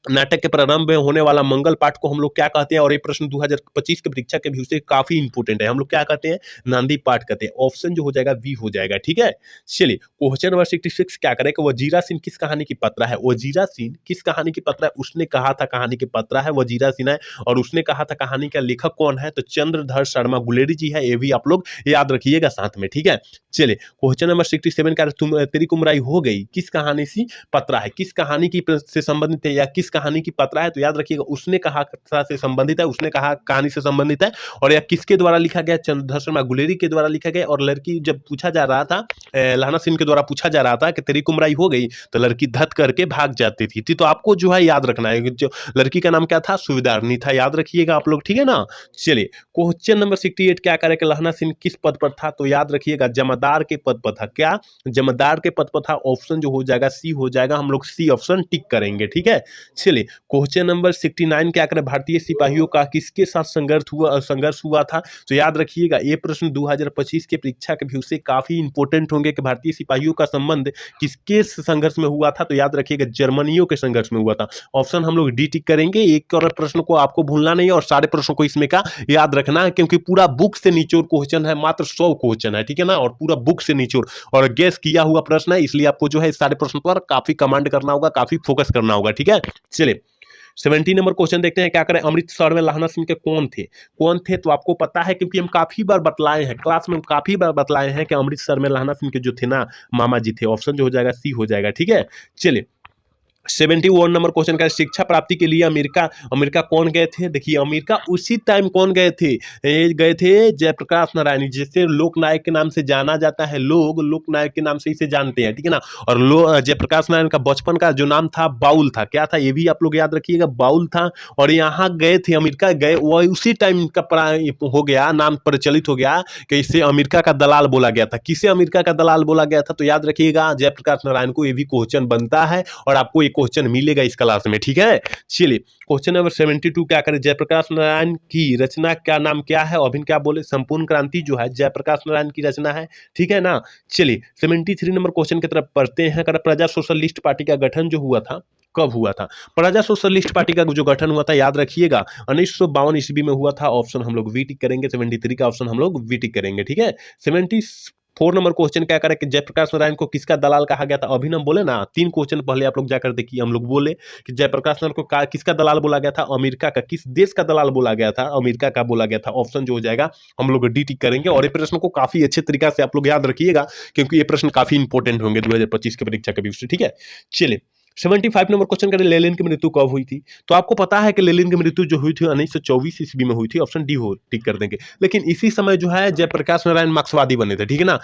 [SPEAKER 1] नाटक के प्रारंभ में होने वाला मंगल पाठ को हम लोग क्या कहते हैं। और ये प्रश्न 2025 के परीक्षा के व्यू से काफी इंपोर्टेंट है, हम लोग क्या कहते हैं, नांदी पाठ कहते हैं। ऑप्शन जो हो जाएगा बी हो जाएगा, ठीक है। चलिए क्वेश्चन नंबर 66 क्या करें कि वजीरा सिंह किस कहानी की पत्रा है। वजीरा सिंह किस कहानी की पत्रा है, उसने कहा था कहानी की पत्रा है, वजीरा सिंह है। और उसने कहा था कहानी का लेखक कौन है, तो चंद्रधर शर्मा गुलेरी जी है, ये भी आप लोग याद रखिएगा साथ में, ठीक है। चलिए क्वेश्चन नंबर 67 का तेरी कुमराई हो गई किस कहानी से पत्रा है, किस कहानी की से संबंधित है, या किस कहानी की पत्रा है। तो याद रखिएगा उसने कहा से संबंधित है, उसने कहा कहानी से संबंधित है। और यह किसके द्वारा लिखा गया, चंद्रधर शर्मा गुलेरी के द्वारा लिखा गया। और लड़की जब पूछा जा रहा था, लहना सिंह के द्वारा पूछा जा रहा था कि तेरी कुमराई हो गई, तो लड़की धत करके भाग जाती थी। तो आपको जो है याद रखना है, जो लड़की का नाम क्या था, सुविधारनी था, याद रखिएगा आप लोग, ठीक है ना। चलिए क्वेश्चन नंबर 68 क्या करे कि लहना सिंह किस पद पर था। तो याद रखिएगा जमादार के पद पर था, क्या जमादार के पद पर था। ऑप्शन जो हो जाएगा सी हो जाएगा, हम लोग सी ऑप्शन टिक करेंगे, ठीक है। चलिए क्वेश्चन नंबर 69 क्या करें, भारतीय सिपाहियों का किसके साथ संघर्ष हुआ था। तो याद रखिएगा ये प्रश्न 2025 के परीक्षा के व्यू से काफी इंपॉर्टेंट होंगे कि भारतीय सिपाहियों का संबंध किसके संघर्ष में हुआ था। तो याद रखिएगा जर्मनियों के संघर्ष में हुआ था। ऑप्शन हम लोग डी टिक करेंगे। एक और प्रश्न को आपको भूलना नहीं है, और सारे प्रश्नों को इसमें का याद रखना है, क्योंकि पूरा बुक से निचोड़ क्वेश्चन है, मात्र 100 क्वेश्चन है, ठीक है ना। और पूरा बुक से निचोड़ और गेस किया हुआ प्रश्न है, इसलिए आपको जो है इस सारे प्रश्न पर काफी कमांड करना होगा, काफी फोकस करना होगा, ठीक है। चलिए 70 नंबर क्वेश्चन देखते हैं क्या करें, अमृतसर में लहना सिंह के कौन थे। तो आपको पता है क्योंकि हम काफी बार बतलाए हैं, क्लास में काफी बार बतलाए हैं कि अमृतसर में लहना सिंह के जो थे ना मामा जी थे। ऑप्शन जो हो जाएगा सी हो जाएगा, ठीक है। चलिए 71 नंबर क्वेश्चन का, शिक्षा प्राप्ति के लिए अमेरिका कौन गए थे। देखिए अमेरिका उसी टाइम कौन गए थे, गए थे जयप्रकाश नारायण, जिसे लोकनायक के नाम से जाना जाता है, लोग लोकनायक के नाम से इसे जानते हैं, ठीक है ना। और जयप्रकाश नारायण का बचपन का जो नाम था बाउल था, क्या था ये भी आप लोग याद रखिएगा, बाउल था। और यहाँ गए थे, अमेरिका गए, वह उसी टाइम का हो गया, नाम प्रचलित हो गया कि इसे अमेरिका का दलाल बोला गया था। किसे अमेरिका का दलाल बोला गया था, तो याद रखिएगा जयप्रकाश नारायण को। ये भी क्वेश्चन बनता है और आपको एक क्वेश्चन मिलेगा इस क्लास में, ठीक है। चलिए क्वेश्चन नंबर 72 क्या करें, जयप्रकाश नारायण की रचना का नाम क्या है? अभिन क्या बोले, संपूर्ण क्रांति जो है जयप्रकाश नारायण की रचना है, ठीक है ना। चलिए 73 नंबर क्वेश्चन की तरफ पढ़ते हैं। प्रजा सोशलिस्ट पार्टी का गठन जो हुआ था कब हुआ था? प्रजा सोशलिस्ट पार्टी का जो गठन हुआ था याद रखिएगा 1952 ईस्वी में हुआ था। ऑप्शन हम लोग वी टिक करेंगे, 73 का ऑप्शन हम लोग वी टिक करेंगे, ठीक है। 74 नंबर क्वेश्चन क्या करें कि जयप्रकाश नारायण को किसका दलाल कहा गया था? अभी हम बोले ना 3 क्वेश्चन पहले आप लोग जाकर देखिए, हम लोग बोले कि जयप्रकाश नारायण को किसका दलाल बोला गया था? अमेरिका का। किस देश का दलाल बोला गया था? अमेरिका का बोला गया था। ऑप्शन जो हो जाएगा हम लोग डी टिक करेंगे। और ये प्रश्न को काफी अच्छे तरीका से आप लोग याद रखिएगा, क्योंकि ये प्रश्न काफी इंपॉर्टेंट होंगे 2025 की परीक्षा के भी, ठीक है। चलिए 75 नंबर क्वेश्चन करें, लेनिन की मृत्यु कब हुई थी? तो आपको पता है कि लेनिन की मृत्यु जो हुई थी 1924 ईस्वी में हुई थी। ऑप्शन डी हो टिक कर देंगे। लेकिन इसी समय जो है जयप्रकाश नारायण मार्क्सवादी बने थे, ठीक है ना।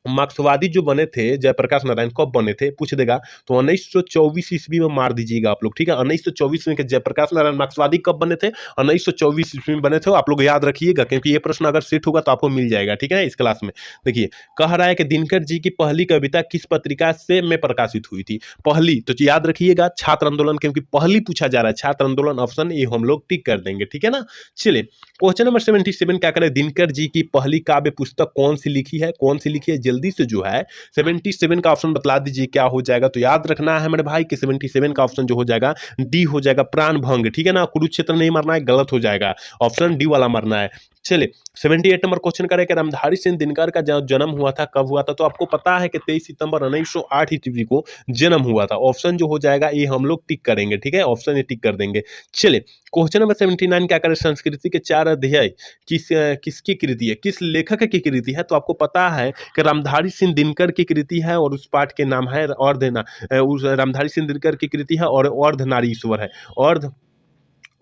[SPEAKER 1] मार्क्सवादी जो बने थे जयप्रकाश नारायण कब बने थे पूछ देगा, तो 1924 ईस्वी में मार दीजिएगा आप लोग, ठीक है। 1924 में जयप्रकाश नारायण मार्क्सवादी कब बने थे? 1924 ईस्वी में बने थे। आप लोग याद रखिएगा, क्योंकि ये प्रश्न अगर सेट होगा तो आपको मिल जाएगा, ठीक है, इस क्लास में। देखिए कह रहा है कि दिनकर जी की पहली कविता किस पत्रिका से में प्रकाशित हुई थी? पहली तो याद रखिएगा छात्र आंदोलन, क्योंकि पहली पूछा जा रहा है छात्र आंदोलन। ऑप्शन ए हम लोग टिक कर देंगे, ठीक है ना। चलिए क्वेश्चन नंबर 77 क्या करें, दिनकर जी की पहली काव्य पुस्तक कौन सी लिखी है? कौन सी लिखी है जल्दी से जो है 77 का ऑप्शन बतला दीजिए क्या हो जाएगा। तो याद रखना है मेरे भाई कि 77 का ऑप्शन जो हो जाएगा डी हो जाएगा, प्राण भंग, ठीक है ना। कुरुक्षेत्र नहीं मरना है, गलत हो जाएगा, ऑप्शन डी वाला मरना है। चलिए 78 नंबर क्वेश्चन करें कि रामधारी सिंह दिनकर का जन्म हुआ था कब हुआ था? तो आपको पता है कि 23 सितंबर 1908 ईस्वी को जन्म हुआ था। ऑप्शन जो हो जाएगा ये हम लोग टिक करेंगे, ठीक है, ऑप्शन ये टिक कर देंगे। चलिए क्वेश्चन नंबर 79 क्या करें, संस्कृति के 4 अध्याय किसकी कृति है, किस लेखक की कृति है? तो आपको पता है कि रामधारी सिंह दिनकर की कृति है और उस पाठ के नाम है उस रामधारी सिंह दिनकर की कृति है और अर्धनारीश्वर है।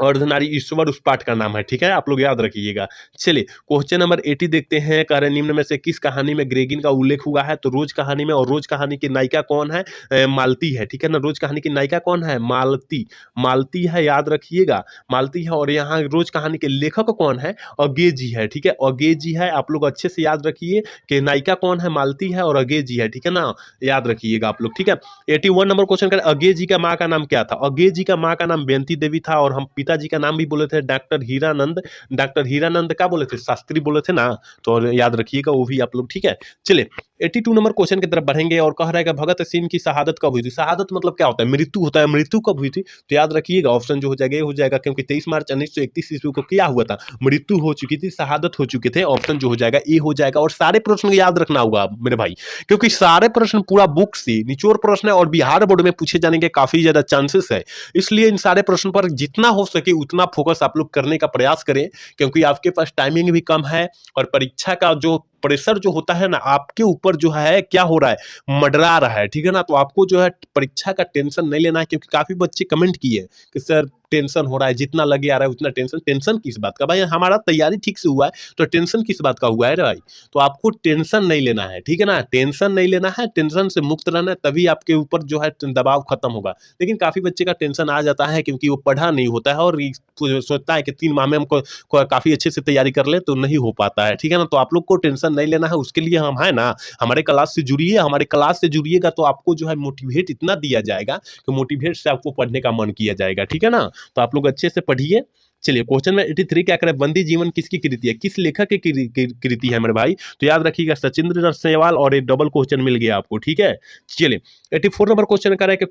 [SPEAKER 1] अर्धनारी ईश्वर उस पाठ का नाम है, ठीक है, आप लोग याद रखिएगा। चलिए क्वेश्चन नंबर 80 देखते हैं। कह रहे निम्न में से किस कहानी में ग्रेगिन का उल्लेख हुआ है? तो रोज कहानी में। और रोज कहानी की नायिका कौन है? मालती है, ठीक है ना। रोज कहानी की नायिका कौन है? मालती है, याद रखिएगा, मालती है। और यहाँ रोज कहानी के लेखक कौन है? अगे जी है, ठीक है, अगे जी है। आप लोग अच्छे से याद रखिए कि नायिका कौन है? मालती है और अगे जी है, ठीक है ना, याद रखिएगा आप लोग, ठीक है। 81 नंबर क्वेश्चन करें, अगे जी का माँ का नाम क्या था? अगे जी का माँ का नाम बेंती देवी था और हम पिताजी का नाम भी बोले थे डॉक्टर हीरानंद। डॉक्टर हीरानंद क्या बोले थे? शास्त्री बोले थे ना, तो याद रखिएगा वो भी आप लोग, ठीक है। चलिए 82 नंबर क्वेश्चन की तरफ बढ़ेंगे और कह रहा है कि भगत सिंह की शहादत कब हुई थी? शहादत मतलब क्या होता है? मृत्यु होता है। मृत्यु कब हुई थी? तो याद रखिएगा ऑप्शन जो हो जाएगा ये हो जाएगा, क्योंकि 23 मार्च 1931 ईस्वी को क्या हुआ था? मृत्यु हो चुकी थी, शहादत हो चुके थे। ऑप्शन जो हो जाएगा ये हो जाएगा। और सारे प्रश्न याद रखना होगा मेरे भाई, क्योंकि सारे प्रश्न पूरा बुक से निचोड़ प्रश्न है और बिहार बोर्ड में पूछे जाने के काफी ज्यादा चांसेस है। इसलिए इन सारे प्रश्नों पर जितना हो सके उतना फोकस आप लोग करने का प्रयास करें, क्योंकि आपके पास टाइमिंग भी कम है और परीक्षा का जो प्रेशर जो होता है ना आपके ऊपर जो है क्या हो रहा है, मंडरा रहा है, ठीक है ना। तो आपको जो है परीक्षा का टेंशन नहीं लेना है, क्योंकि काफी बच्चे कमेंट किए कि सर टेंशन हो रहा है, जितना लगे आ रहा है उतना टेंशन। टेंशन किस बात का भाई? हमारा तैयारी ठीक से हुआ है तो टेंशन किस बात का हुआ है रे भाई? तो आपको टेंशन नहीं लेना है, ठीक है ना, टेंशन नहीं लेना है, टेंशन से मुक्त रहना है, तभी आपके ऊपर जो है दबाव खत्म होगा। लेकिन काफी बच्चे का टेंशन आ जाता है क्योंकि वो पढ़ा नहीं होता है और सोचता है कि 3 माह में हमको काफी अच्छे से तैयारी कर ले, तो नहीं हो पाता है, ठीक है ना। तो आप लोग को टेंशन नहीं लेना है, उसके लिए हम है ना, हमारे क्लास से जुड़िए। हमारे क्लास से जुड़िएगा तो आपको जो है मोटिवेट इतना दिया जाएगा कि मोटिवेट से आपको पढ़ने का मन किया जाएगा, ठीक है ना। तो आप लोग अच्छे से पढ़िए। चलिए क्वेश्चन में 83 क्या करें, बंदी जीवन किसकी कृति है? किस लेखक की कृति है मेरे भाई? तो याद रखिएगा सचिंद्र सेवाल। और एक डबल क्वेश्चन मिल गया आपको, ठीक है। चलिए 84 नंबर क्वेश्चन करें कि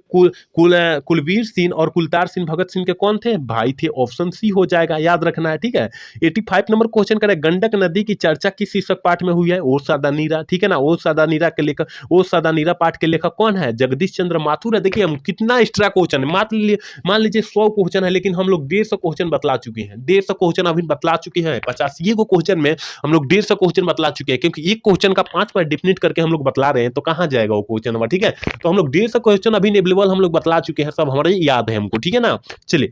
[SPEAKER 1] कुलवीर सिंह और कुलतार सिंह भगत सिंह के कौन थे? भाई थे। ऑप्शन सी हो जाएगा, याद रखना है, ठीक है। 85 नंबर क्वेश्चन करें, गंडक नदी की चर्चा किस शीर्षक पाठ में हुई है? ओ सादा नीरा, ठीक है ना। ओ सादा नीरा के लेखक, ओ सादा नीरा पाठ के लेखक कौन है? जगदीश चंद्र माथुर है। देखिए हम कितना एक्स्ट्रा क्वेश्चन है, मान लीजिए 100 क्वेश्चन है, लेकिन हम लोग 150 क्वेश्चन बतला चुके हैं। 150 क्वेश्चन अभी बतला चुके हैं। 85 को क्वेश्चन में हम लोग 150 क्वेश्चन बतला चुके हैं, क्योंकि एक क्वेश्चन का 5 बार डिफिनेट करके हम लोग बतला रहे हैं, तो कहां जाएगा वो क्वेश्चन नंबर, ठीक है। तो हम लोग 150 क्वेश्चन अभी अवेलेबल हम लोग बतला चुके हैं, सब हमारे याद है हमको, ठीक है ना। चलिए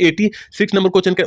[SPEAKER 1] 86 नंबर क्वेश्चन का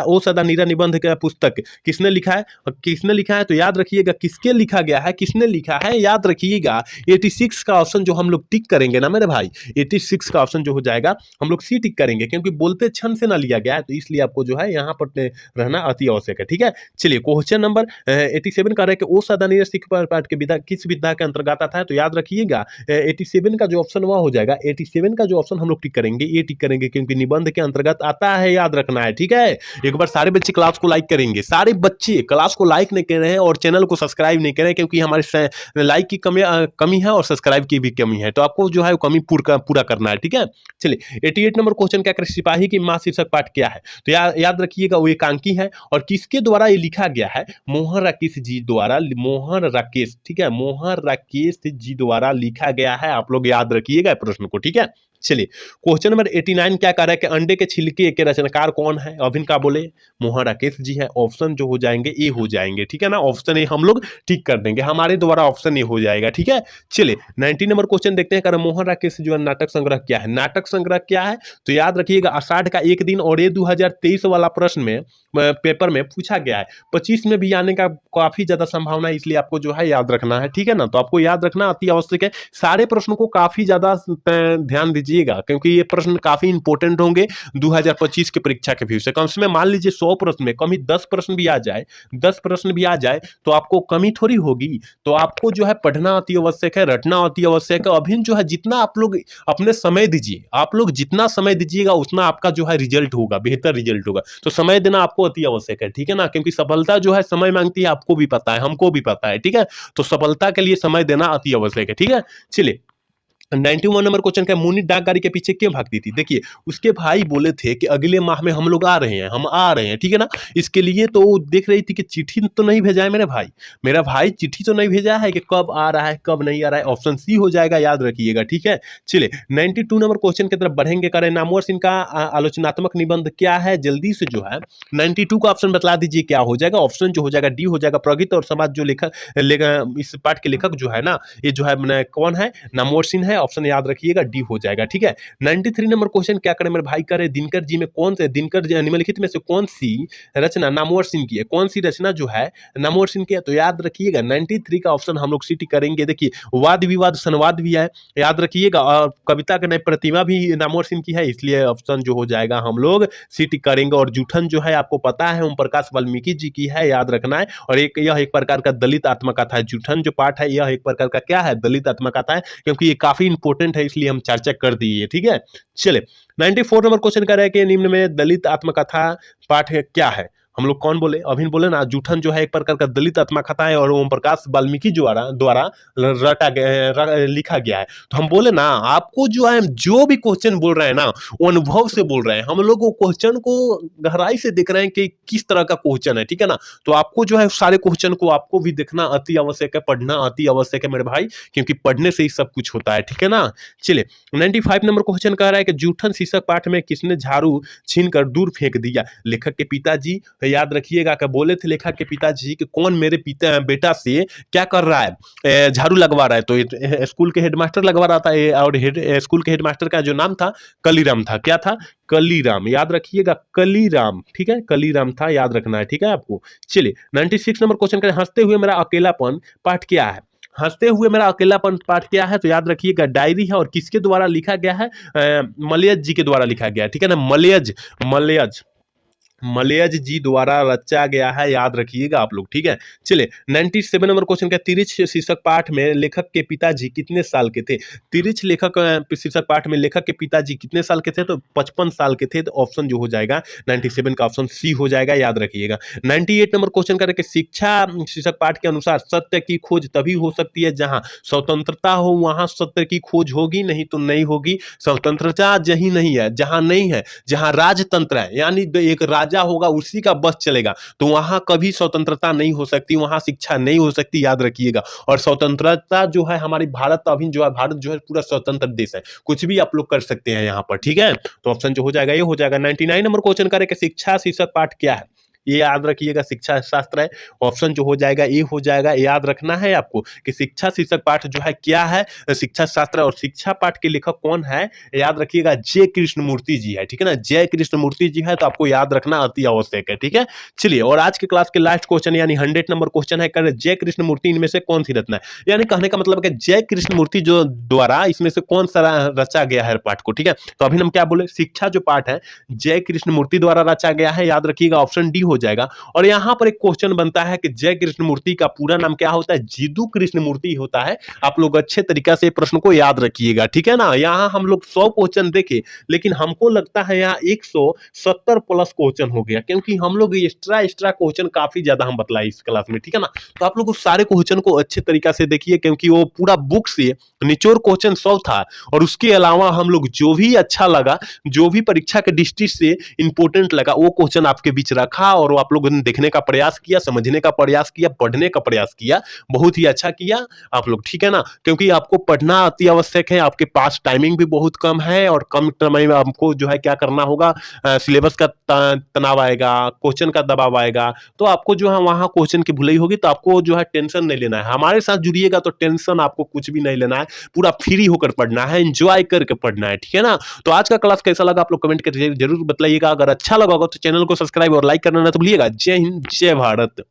[SPEAKER 1] ओ सदा नीरा निबंध का पुस्तक किसने लिखा है? किसने लिखा है तो याद रखिएगा किसके लिखा गया है, किसने लिखा है याद रखिएगा। 86 का ऑप्शन जो हम लोग टिक करेंगे ना मेरे भाई, 86 का ऑप्शन जो हो जाएगा हम लोग सी टिक करेंगे, क्योंकि बोलते क्षण से ना लिया गया है, तो इसलिए आपको जो है यहाँ पर रहना अति आवश्यक है। ठीक है, चलिए क्वेश्चन नंबर 87 का है कि ओ सदा नीरा सिख पाठ के विधा किस विधा के अंतर्गत आता है, तो याद रखिएगा 87 का जो ऑप्शन वह हो जाएगा, 87 का जो ऑप्शन हम लोग टिक करेंगे ये टिक करेंगे, क्योंकि निबंध के अंतर्गत आता है, याद रखना है। ठीक है, एक बार सारे बच्चे क्लास को लाइक करेंगे, सारे बच्चे क्लास को लाइक नहीं कर रहे हैं और चैनल को सब्सक्राइब नहीं कर रहे हैं, क्योंकि हमारे लाइक की कमी है और सब्सक्राइब की भी कमी है, तो आपको जो है वो कमी पूरा करना है। ठीक है, चलिए 88 नंबर क्वेश्चन क्या करें, सिपाही की मां शीर्षक पाठ क्या है, तो याद रखिएगा वो एकांकी है और किसके द्वारा ये लिखा गया है, मोहन राकेश जी द्वारा, मोहन राकेश, ठीक है, मोहन राकेश जी द्वारा लिखा गया है, आप लोग याद रखिएगा प्रश्न को। ठीक है, चलिए क्वेश्चन नंबर 89 क्या कर रहा है कि अंडे के छिलके के रचनाकार कौन है, अभिन का बोले मोहन राकेश जी है, ऑप्शन जो हो जाएंगे ए हो जाएंगे। ठीक है ना, ऑप्शन ए हम लोग ठीक कर देंगे, हमारे द्वारा ऑप्शन ए हो जाएगा। ठीक है, चलिए 90 नंबर क्वेश्चन देखते हैं कर मोहन राकेश जो है नाटक संग्रह क्या है, नाटक संग्रह क्या है तो याद रखिएगा आषाढ़ का एक दिन, और ये 2023 वाला प्रश्न में पेपर में पूछा गया है, 25 में भी आने का काफी ज्यादा संभावना है, इसलिए आपको जो है याद रखना है। ठीक है ना, तो आपको याद रखना अति आवश्यक है, सारे प्रश्नों को काफी ज्यादा ध्यान दीजिएगा, क्योंकि ये प्रश्न काफी इंपॉर्टेंट होंगे 2025 की परीक्षा के व्यू से। कम से मान लीजिए 100 प्रश्न में कम ही 10 प्रश्न भी आ जाए, 10 प्रश्न भी आ जाए तो आपको कमी थोड़ी होगी, तो आपको जो है पढ़ना अति आवश्यक है, रटना अति आवश्यक है। अभी जो है जितना आप लोग अपने समय दीजिए, आप लोग जितना समय दीजिएगा उतना आपका जो है रिजल्ट होगा, बेहतर रिजल्ट होगा, तो समय देना आपको अति आवश्यक है। ठीक है ना, क्योंकि सफलता जो है समय मांगती है, आपको भी पता है, हमको भी पता है। ठीक है, तो सफलता के लिए समय देना अति आवश्यक है। ठीक है, चलिए 91 नंबर क्वेश्चन का मुन्नी डाक गाड़ी के पीछे क्यों भागती थी, देखिए उसके भाई बोले थे कि अगले माह में हम लोग आ रहे हैं, हम आ रहे हैं। ठीक है ना, इसके लिए तो देख रही थी कि चिट्ठी तो नहीं भेजा है मेरा भाई चिट्ठी तो नहीं भेजा है कि कब आ रहा है कब नहीं आ रहा है, ऑप्शन सी हो जाएगा, याद रखिएगा। ठीक है, चलिए 92 नंबर क्वेश्चन की तरफ बढ़ेंगे, करें नामवर सिंह का आलोचनात्मक निबंध क्या है, जल्दी से जो है 92 का ऑप्शन बता दीजिए क्या हो जाएगा, ऑप्शन जो हो जाएगा डी हो जाएगा, प्रगति और समाज जो लेखक इस पाठ के लेखक जो है ना, ये जो है कौन है, नामवर सिंह है, ऑप्शन याद रखिएगा डी हो जाएगा। ठीक है, 93 नंबर क्वेश्चन क्या करें मेरे भाई, करे दिनकर जी में कौन से, दिनकर निम्नलिखित में से कौन सी रचना नामवर सिंह की है, कौन सी रचना जो है नामवर सिंह की है, तो याद रखिएगा 93 का ऑप्शन हम लोग सिटी करेंगे। देखिए वाद विवाद संवाद भी है, याद रखिएगा, और कविता के नई प्रतिमा भी नामवर सिंह की है, इसलिए ऑप्शन जो हो जाएगा हम लोग सिटी करेंगे। और जूठन जो है आपको पता है ओम प्रकाश वाल्मीकि जी की है, याद रखना है, और यह एक प्रकार का दलित आत्मकथा है, जूठन जो पाठ है यह एक प्रकार का क्या है, दलित आत्मकथा है, क्योंकि ये काफी इंपॉर्टेंट है, इसलिए हम चर्चा कर दिए। ठीक है, चले 94 नंबर क्वेश्चन कर रहे हैं कि निम्न में दलित आत्मकथा पाठ क्या है, हम लोग कौन बोले, अभी बोले ना, जूठन जो है एक प्रकार का दलित आत्मकथा है और ओम प्रकाश वाल्मीकि द्वारा लिखा गया है। तो हम बोले ना, आपको जो है जो भी क्वेश्चन बोल रहे हैं ना वो अनुभव से बोल रहे हैं, हम लोग क्वेश्चन को गहराई से देख रहे हैं कि किस तरह का क्वेश्चन है। ठीक है ना, तो आपको जो है सारे क्वेश्चन को आपको भी देखना अति आवश्यक है, पढ़ना अति आवश्यक है मेरे भाई, क्योंकि पढ़ने से ही सब कुछ होता है। ठीक है ना, चलिए 95 नंबर क्वेश्चन कह रहा है कि जूठन शीर्षक पाठ में किसने झाड़ू छीनकर दूर फेंक दिया, लेखक के पिताजी, याद रखिएगा कि बोले थे लेखक के पिताजी कि कौन मेरे बेटा से क्या कर रहा है, झाड़ू लगवा रहा है, तो स्कूल के हेडमास्टर लगवा रहा था, और स्कूल के हेडमास्टर का जो नाम था कलीराम था, क्या था, कलीराम, याद रखिएगा कलीराम। ठीक है, कलीराम था, याद रखना है। ठीक है आपको, चलिए 96 नंबर क्वेश्चन करें, हंसते हुए मेरा अकेलापन पाठ क्या है, हंसते हुए मेरा अकेलापन पाठ क्या है, तो याद रखिएगा डायरी है, और किसके द्वारा लिखा गया है, मलयज जी के द्वारा लिखा गया है। ठीक है ना, मलयज जी द्वारा रचा गया है, याद रखिएगा आप लोग। ठीक है, चलिए 97 नंबर क्वेश्चन का तिरछ शीर्षक पाठ में लेखक के पिताजी कितने साल के थे, तिरछ लेखक शीर्षक पाठ में लेखक के पिताजी कितने साल के थे, तो 55 साल के थे, तो ऑप्शन जो हो जाएगा 97 का ऑप्शन सी हो जाएगा, याद रखिएगा। 98 नंबर क्वेश्चन करें कि शिक्षा शीर्षक पाठ के अनुसार सत्य की खोज तभी हो सकती है जहां स्वतंत्रता हो, वहां सत्य की खोज होगी, नहीं तो नहीं होगी। स्वतंत्रता जही नहीं है जहां नहीं है, जहां राजतंत्र है, यानी एक राजा होगा उसी का बस चलेगा, तो वहां कभी स्वतंत्रता नहीं हो सकती, वहां शिक्षा नहीं हो सकती, याद रखिएगा। और स्वतंत्रता जो है हमारी भारत अभी जो है, भारत जो है पूरा स्वतंत्र देश है, कुछ भी आप लोग कर सकते हैं यहाँ पर। ठीक है, तो ऑप्शन जो हो जाएगा ये हो जाएगा। 99 नंबर क्वेश्चन करें कि शिक्षा शीर्षक पाठ क्या है, ये याद रखिएगा, शिक्षा शास्त्र है। ऑप्शन जो हो जाएगा ए हो जाएगा। याद रखना है आपको कि शिक्षा शीर्षक पाठ जो है क्या है, शिक्षा शास्त्र। और शिक्षा पाठ के लेखक कौन है, याद रखिएगा जय कृष्णमूर्ति जी है, ठीक है ना, जय कृष्णमूर्ति जी है। तो आपको याद रखना अति आवश्यक है, ठीक है। चलिए, और आज के क्लास के लास्ट क्वेश्चन यानी 100 नंबर क्वेश्चन है, कर जय कृष्णमूर्ति इनमें से कौन सी रचना है। यानी कहने का मतलब है कि जय कृष्णमूर्ति जो द्वारा इसमें से कौन सा रचा गया है पाठ को, ठीक है। तो अभी हम क्या बोले, शिक्षा जो पाठ है जय कृष्णमूर्ति द्वारा रचा गया है, याद रखिएगा ऑप्शन डी हो जाएगा। और यहां पर एक क्वेश्चन बनता है कि जय कृष्णमूर्ति का पूरा नाम क्या होता है, जीदू कृष्णमूर्ति होता है। आप लोग अच्छे तरीके से प्रश्न को याद रखिएगा, ठीक है ना। यहाँ हम लोग 100 क्वेश्चन देखे, लेकिन हमको लगता है यहाँ 170 प्लस क्वेश्चन हो गया, क्योंकि हम लोग एक्स्ट्रा क्वेश्चन काफी ज्यादा हम बतलाए इस क्लास में, ठीक है ना। तो आप लोग उस सारे क्वेश्चन को अच्छे तरीके से देखिए, क्योंकि वो पूरा बुक से निचोड़ क्वेश्चन 100 था। और उसके अलावा हम लोग जो भी अच्छा लगा, जो भी परीक्षा के दृष्टि से इंपोर्टेंट लगा, वो क्वेश्चन आपके बीच रखा और वो आप लोगों ने देखने का प्रयास किया, समझने का प्रयास किया, पढ़ने का प्रयास किया। बहुत ही अच्छा किया आप लोग, ठीक है ना। क्योंकि आपको पढ़ना अति आवश्यक है, आपके पास टाइमिंग भी बहुत कम है और कम समय में आपको जो है क्या करना होगा, सिलेबस का तनाव आएगा, क्वेश्चन का दबाव आएगा, तो आपको जो है वहां क्वेश्चन की भुलाई होगी। तो आपको जो है टेंशन नहीं लेना है, हमारे साथ जुड़िएगा तो टेंशन आपको कुछ भी नहीं लेना है, पूरा फ्री होकर पढ़ना है, एंजॉय करके पढ़ना है, ठीक है ना। तो आज का क्लास कैसा लगा आप लोग कमेंट करके जरूर बताइएगा। अगर अच्छा लगा होगा तो चैनल को सब्सक्राइब और लाइक करना ना तो भूलिएगा। जय हिंद, जय भारत।